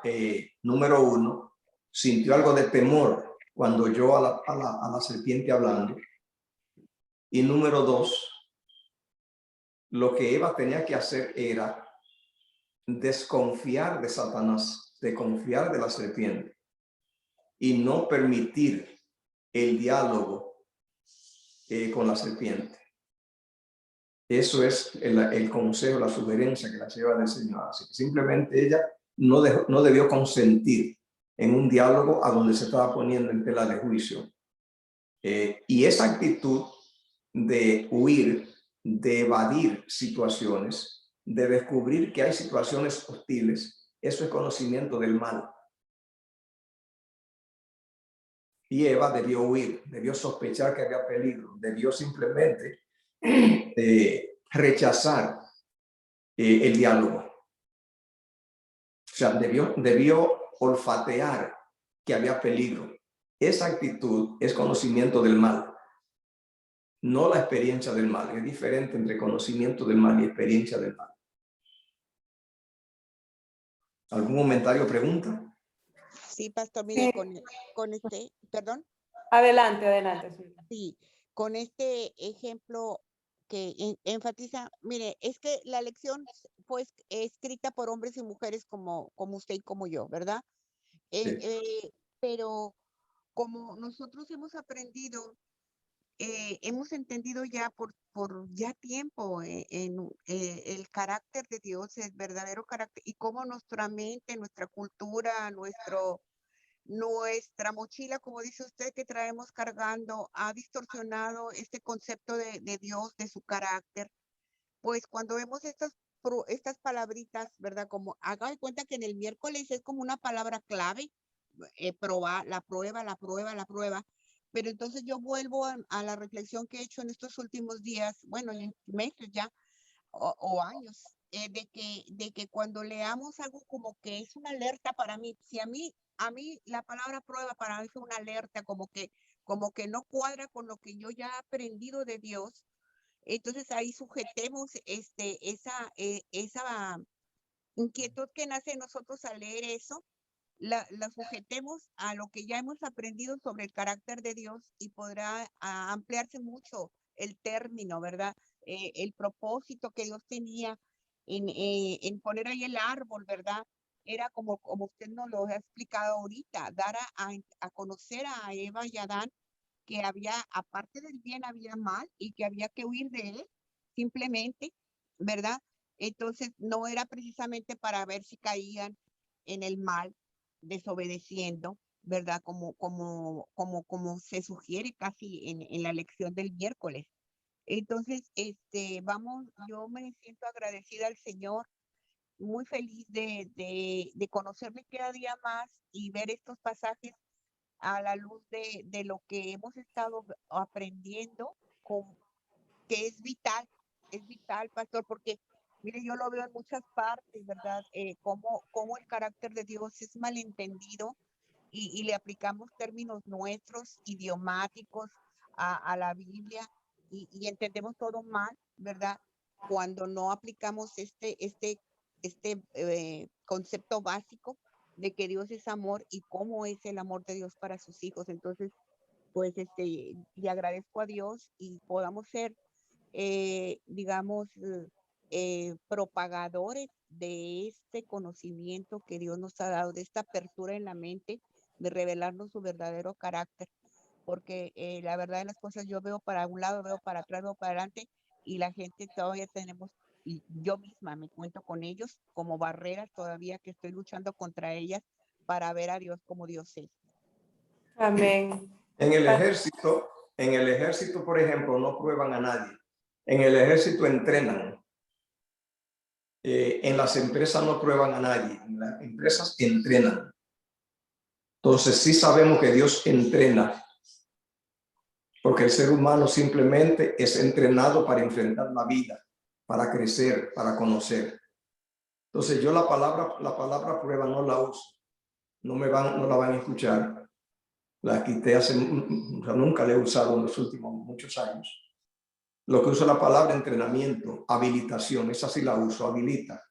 número uno, sintió algo de temor cuando oyó a la serpiente hablando. Y número dos, lo que Eva tenía que hacer era desconfiar de Satanás, desconfiar de la serpiente y no permitir el diálogo con la serpiente. Eso es el consejo, la sugerencia que la lleva del Señor. Así que simplemente ella no debió consentir en un diálogo a donde se estaba poniendo en tela de juicio. Y esa actitud de huir, de evadir situaciones, de descubrir que hay situaciones hostiles, eso es conocimiento del mal. Y Eva debió huir, debió sospechar que había peligro, debió simplemente rechazar el diálogo. O sea, debió olfatear que había peligro. Esa actitud es conocimiento del mal, no la experiencia del mal. Es diferente entre conocimiento del mal y experiencia del mal. ¿Algún comentario o pregunta? Sí, pastor, mire, Sí. con perdón. Adelante. Sí, con este ejemplo que enfatiza, mire, es que la lección fue escrita por hombres y mujeres como usted y como yo, ¿verdad? Sí. Pero como nosotros hemos aprendido, hemos entendido ya por ya tiempo el carácter de Dios, el verdadero carácter, y cómo nuestra mente, nuestra cultura, nuestra mochila, como dice usted, que traemos cargando, ha distorsionado este concepto de Dios, de su carácter. Pues cuando vemos estas palabritas, ¿verdad? Como haga de cuenta que en el miércoles es como una palabra clave, la prueba. Pero entonces yo vuelvo a la reflexión que he hecho en estos últimos días, bueno, en meses ya, o años, de que cuando leamos algo como que es una alerta para mí, si a mí la palabra prueba para mí es una alerta, como que no cuadra con lo que yo ya he aprendido de Dios, entonces ahí sujetemos esa inquietud que nace en nosotros al leer eso, la sujetemos a lo que ya hemos aprendido sobre el carácter de Dios y podrá ampliarse mucho el término, ¿verdad? El propósito que Dios tenía en poner ahí el árbol, ¿verdad? Era como usted nos lo ha explicado ahorita, dar a conocer a Eva y a Adán que había, aparte del bien, había mal y que había que huir de él, simplemente, ¿verdad? Entonces, no era precisamente para ver si caían en el mal, desobedeciendo, ¿verdad? Como se sugiere casi en la lección del miércoles. Entonces, yo me siento agradecida al Señor, muy feliz de conocerme cada día más y ver estos pasajes a la luz de lo que hemos estado aprendiendo, que es vital, pastor, porque mire, yo lo veo en muchas partes, ¿verdad? Cómo el carácter de Dios es malentendido y le aplicamos términos nuestros, idiomáticos, a la Biblia y entendemos todo mal, ¿verdad? Cuando no aplicamos este concepto básico de que Dios es amor y cómo es el amor de Dios para sus hijos. Entonces, pues le agradezco a Dios y podamos ser, digamos, propagadores de este conocimiento que Dios nos ha dado, de esta apertura en la mente, de revelarnos su verdadero carácter. Porque la verdad de las cosas, yo veo para un lado, veo para atrás, veo para adelante, y la gente todavía tenemos, y yo misma me cuento con ellos como barreras todavía que estoy luchando contra ellas para ver a Dios como Dios es. Amén. En el ejército, por ejemplo, no prueban a nadie. En el ejército entrenan. En las empresas no prueban a nadie. En las empresas entrenan. Entonces sí sabemos que Dios entrena, porque el ser humano simplemente es entrenado para enfrentar la vida, para crecer, para conocer. Entonces yo la palabra prueba no la uso. No la van a escuchar. La quité nunca la he usado en los últimos muchos años. Lo que uso es la palabra entrenamiento, habilitación, esa sí la uso, habilita,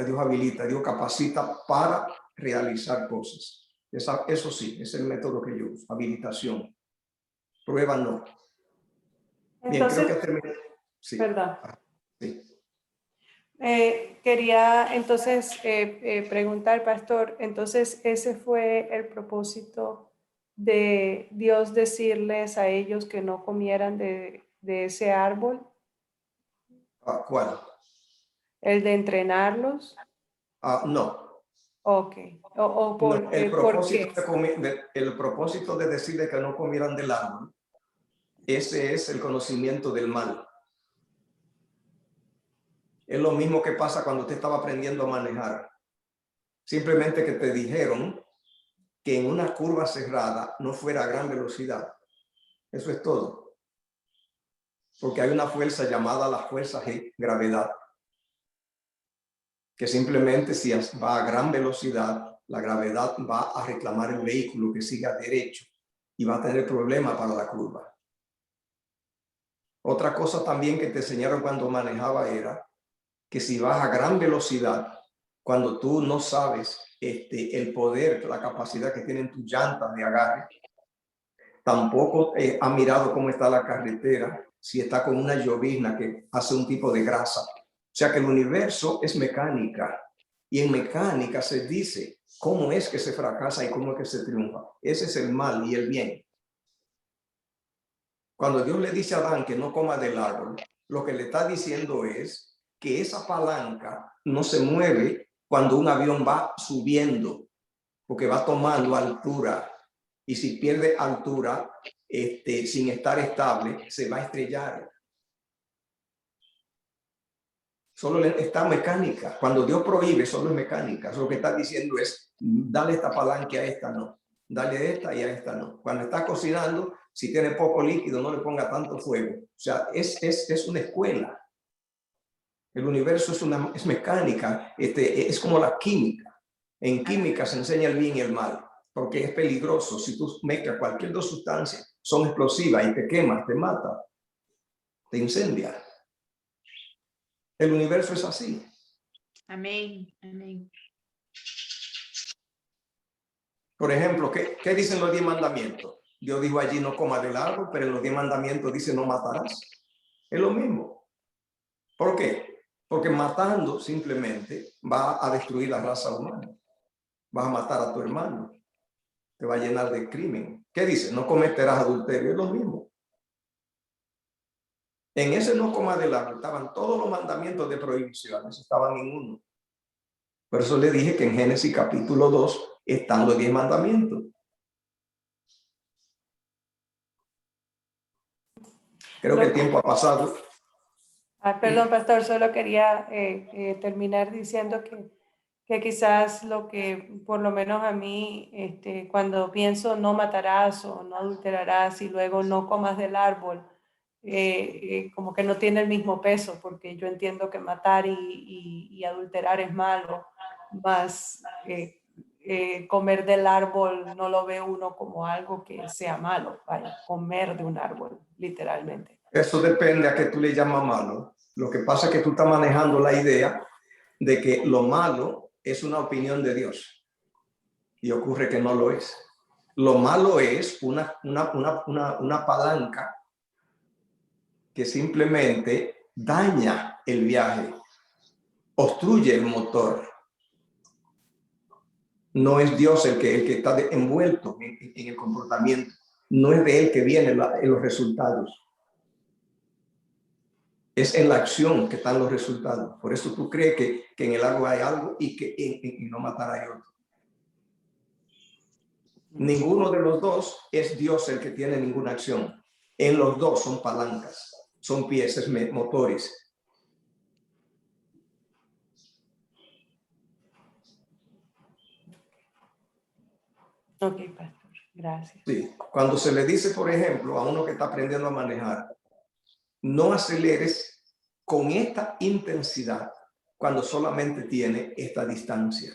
Dios capacita para realizar cosas. Eso sí, es el método que yo uso, habilitación. Prueba no. Entonces, bien, creo que terminé. Sí. Perdón. Sí. Quería entonces preguntar, pastor, entonces ese fue el propósito de Dios decirles a ellos que no comieran de ese árbol, ¿Cuál? el de entrenarlos. No. Ok. No, el ¿por qué? propósito de decirle que no comieran del árbol, ese es el conocimiento del mal. Es lo mismo que pasa cuando usted estaba aprendiendo a manejar. Simplemente que te dijeron que en una curva cerrada no fuera a gran velocidad. Eso es todo. Porque hay una fuerza llamada la fuerza G, gravedad, que simplemente si va a gran velocidad, la gravedad va a reclamar el vehículo que siga derecho y va a tener problemas para la curva. Otra cosa también que te enseñaron cuando manejaba era que si vas a gran velocidad, cuando tú no sabes el poder, la capacidad que tienen tus llantas de agarre, tampoco ha mirado cómo está la carretera, si está con una llovizna que hace un tipo de grasa. O sea que el universo es mecánica y en mecánica se dice cómo es que se fracasa y cómo es que se triunfa. Ese es el mal y el bien. Cuando Dios le dice a Adán que no coma del árbol, lo que le está diciendo es que esa palanca no se mueve cuando un avión va subiendo, porque va tomando altura. Y si pierde altura, sin estar estable, se va a estrellar. Solo está mecánica. Cuando Dios prohíbe, solo es mecánica. Lo que está diciendo es, dale esta palanca a esta, no. Dale a esta y a esta no. Cuando está cocinando, si tiene poco líquido, no le ponga tanto fuego. O sea, es una escuela. El universo es mecánica, es como la química. En química se enseña el bien y el mal, porque es peligroso. Si tú mezclas cualquier dos sustancias, son explosivas y te quemas, te mata, te incendia. El universo es así. Amén, amén. Por ejemplo, ¿qué dicen los 10 mandamientos? Dios dijo allí no comas del árbol, pero en los 10 mandamientos dice no matarás. Es lo mismo. ¿Por qué? Porque matando simplemente va a destruir la raza humana. Vas a matar a tu hermano. Te va a llenar de crimen. ¿Qué dice? No cometerás adulterio. Es lo mismo. En ese no comas del árbol estaban todos los mandamientos de prohibiciones. Estaban en uno. Por eso le dije que en Génesis capítulo 2 están los 10 mandamientos. Creo que el tiempo ha pasado. Perdón, pastor, solo quería terminar diciendo que quizás lo que, por lo menos a mí, cuando pienso no matarás o no adulterarás y luego no comas del árbol, como que no tiene el mismo peso, porque yo entiendo que matar y adulterar es malo, más comer del árbol no lo ve uno como algo que sea malo, vaya, comer de un árbol, literalmente. Eso depende a qué tú le llamas malo. Lo que pasa es que tú estás manejando la idea de que lo malo es una opinión de Dios. Y ocurre que no lo es. Lo malo es una palanca que simplemente daña el viaje, obstruye el motor. No es Dios el que está envuelto en el comportamiento. No es de él que vienen los resultados. Es en la acción que están los resultados. Por eso tú crees que en el árbol hay algo y que en no matar hay otro. Ninguno de los dos es Dios el que tiene ninguna acción. En los dos son palancas, son piezas, motores. Ok, pastor, gracias. Sí. Cuando se le dice, por ejemplo, a uno que está aprendiendo a manejar, no aceleres con esta intensidad cuando solamente tiene esta distancia.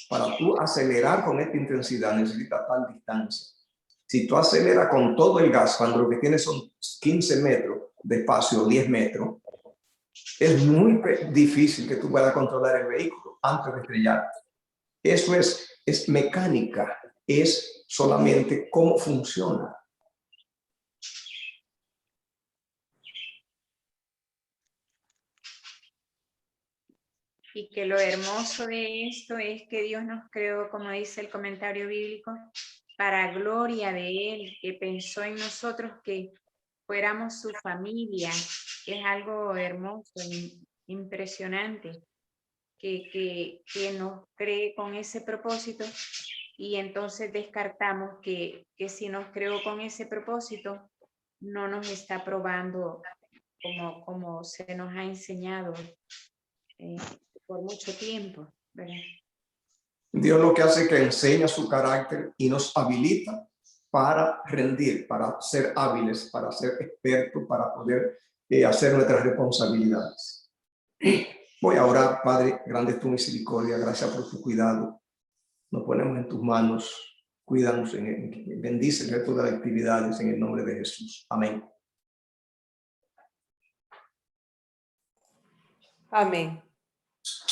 Para tú acelerar con esta intensidad necesitas tal distancia. Si tú aceleras con todo el gas cuando lo que tienes son 15 metros de espacio o 10 metros, es muy difícil que tú puedas controlar el vehículo antes de estrellarte. Eso es mecánica, es solamente cómo funciona. Y que lo hermoso de esto es que Dios nos creó, como dice el comentario bíblico, para gloria de Él, que pensó en nosotros que fuéramos su familia. Es algo hermoso, impresionante, que nos cree con ese propósito, y entonces descartamos que si nos creó con ese propósito, no nos está probando como se nos ha enseñado por mucho tiempo, ¿verdad? Dios lo que hace es que enseña su carácter y nos habilita para rendir, para ser hábiles, para ser expertos, para poder hacer nuestras responsabilidades. Voy a orar. Padre, grande es tu misericordia, gracias por tu cuidado. Nos ponemos en tus manos, cuídanos, bendice el resto de las actividades en el nombre de Jesús. Amén. Amén.